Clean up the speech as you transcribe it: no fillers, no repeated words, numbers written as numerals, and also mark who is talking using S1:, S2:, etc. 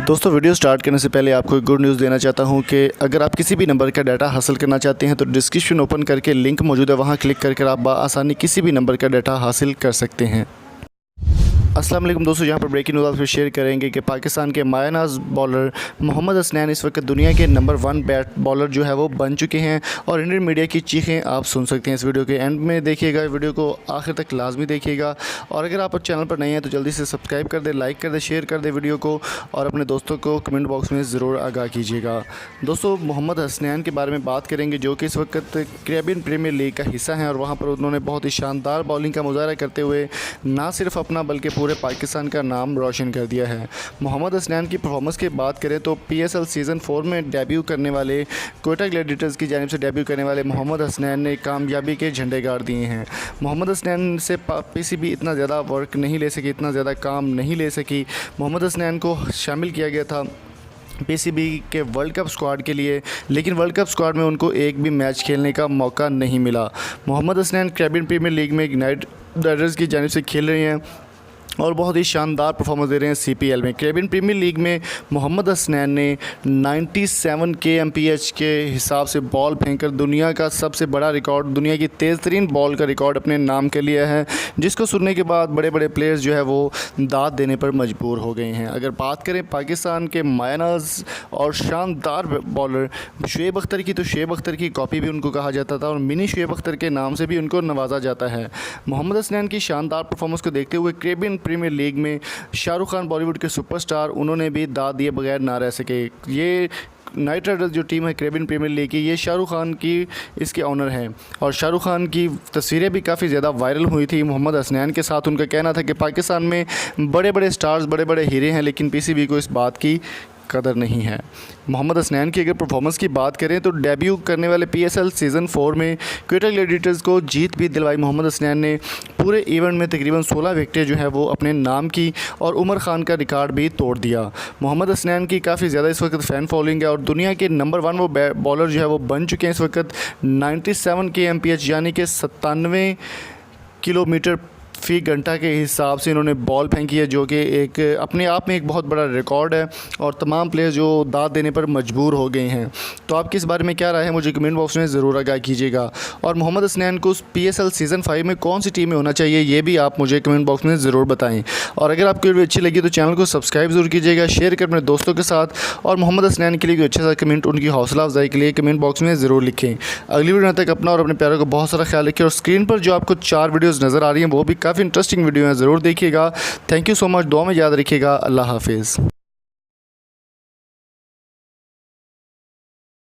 S1: दोस्तों video start करने से पहले आपको एक गुड न्यूज़ देना चाहता हूं कि अगर आप किसी भी नंबर का डाटा हासिल करना चाहते हैं तो डिस्क्रिप्शन ओपन करके लिंक मौजूद है, वहां क्लिक करके आप आसानी किसी भी नंबर का डाटा हासिल कर सकते हैं। अस्सलाम वालेकुम दोस्तों, यहाँ पर ब्रेकिंग न्यूज़ आपसे शेयर करेंगे कि पाकिस्तान के मायानाज बॉलर मोहम्मद हसनैन इस वक्त दुनिया के नंबर 1 बैट बॉलर जो है वो बन चुके हैं और इंडियन मीडिया की चीखें आप सुन सकते हैं। इस वीडियो के एंड में देखिएगा, वीडियो को आखिर तक लाजमी देखिएगा और अगर आप चैनल पर नए हैं तो जल्दी से सब्सक्राइब कर दें, लाइक कर दें, शेयर कर दें वीडियो को और अपने दोस्तों को कमेंट बॉक्स में ज़रूर आगाह कीजिएगा। दोस्तों मोहम्मद हसनैन के बारे में बात करेंगे जो कि इस वक्त कैरेबियन प्रीमियर लीग का हिस्सा हैं और वहाँ पर उन्होंने बहुत ही शानदार बॉलिंग का मुजाहरा करते हुए ना सिर्फ अपना बल्कि पूरे पाकिस्तान का नाम रोशन कर दिया है। मोहम्मद हसनैन की परफॉर्मेंस की बात करें तो PSL सीज़न 4 में डेब्यू करने वाले क्वेटा ग्लैडिएटर्स की जानिब से डेब्यू करने वाले मोहम्मद हसनैन ने कामयाबी के झंडे गाड़ दिए हैं। मोहम्मद हसनैन से PCB इतना ज़्यादा वर्क नहीं ले सकी, इतना ज़्यादा काम नहीं ले सकी। मोहम्मद हसनैन को शामिल किया गया था PCB के वर्ल्ड कप स्क्वाड के लिए, लेकिन वर्ल्ड कप स्क्वाड में उनको एक भी मैच खेलने का मौका नहीं मिला। Mohammad Hasnain Caribbean Premier League में यूनाइटेड राइडर्स की जानिब से खेल रहे हैं और बहुत ही शानदार परफॉर्मेंस दे रहे हैं CPL में। कैरेबियन प्रीमियर लीग में मोहम्मद हसनैन ने 97 kmph के हिसाब से बॉल फेंककर दुनिया का सबसे बड़ा रिकॉर्ड, दुनिया की तेज़ तरीन बॉल का रिकॉर्ड अपने नाम के लिया है, जिसको सुनने के बाद बड़े बड़े प्लेयर्स जो है वो दाद देने पर मजबूर हो गए हैं। अगर बात करें पाकिस्तान के मायानाज और शानदार बॉलर शुएब अख्तर की, तो शुएब अख्तर की कॉपी भी उनको कहा जाता था और मिनी शुएब अख्तर के नाम से भी उनको नवाजा जाता है। मोहम्मद हसनैन की शानदार परफॉर्मेंस को देखते हुए कैरेबियन प्रीमियर लीग में शाहरुख खान बॉलीवुड के सुपरस्टार, उन्होंने भी दाद दिए बगैर ना रह सके। ये नाइट राइडर्स जो टीम है कैरेबियन प्रीमियर लीग की, ये शाहरुख खान की इसके ऑनर हैं और शाहरुख खान की तस्वीरें भी काफ़ी ज़्यादा वायरल हुई थी मोहम्मद हसनैन के साथ। उनका कहना था कि पाकिस्तान में बड़े बड़े स्टार्स, बड़े बड़े हीरे हैं, लेकिन PCB को इस बात की कदर नहीं है। मोहम्मद हसनैन की अगर परफॉर्मेंस की बात करें तो डेब्यू करने वाले PSL सीज़न 4 में क्वेटा ग्लैडिएटर्स को जीत भी दिलवाई मोहम्मद हसनैन ने। पूरे इवेंट में तकरीबन 16 विकेटें जो है वो अपने नाम की और उमर खान का रिकॉर्ड भी तोड़ दिया। मोहम्मद हसनैन की काफ़ी ज़्यादा इस वक्त फ़ैन फॉलोइंग है और दुनिया के नंबर 1 वो बॉलर जो है वो बन चुके हैं इस वक्त। 97 kmph यानी कि 97 किलोमीटर फ़ी घंटा के हिसाब से इन्होंने बॉल फेंकी है, जो कि एक अपने आप में एक बहुत बड़ा रिकॉर्ड है और तमाम प्लेयर्स जो दाद देने पर मजबूर हो गए हैं। तो आपकी इस बारे में क्या राय है, मुझे कमेंट बॉक्स में ज़रूर आगाह कीजिएगा और मोहम्मद हसनैन को PSL सीज़न 5 में कौन सी टीम में होना चाहिए ये भी आप मुझे कमेंट बॉक्स में ज़रूर बताएं। और अगर आपको वीडियो अच्छी लगी तो चैनल को सब्सक्राइब ज़रूर कीजिएगा, शेयर कर अपने दोस्तों के साथ और मोहम्मद हसनैन के लिए कोई अच्छा सा कमेंट, उनकी हौसला अफजाई के लिए कमेंट बॉक्स में ज़रूर लिखें। अगली वीडियो तक अपना और अपने प्यारों को बहुत सारा ख्याल रखें और स्क्रीन पर जो आपको 4 वीडियोज़ नज़र आ रही हैं वो भी काफ़ी इंटरेस्टिंग वीडियो हैं, ज़रूर देखिएगा। थैंक यू सो मच, दुआ में याद रखिएगा। अल्लाह हाफिज़।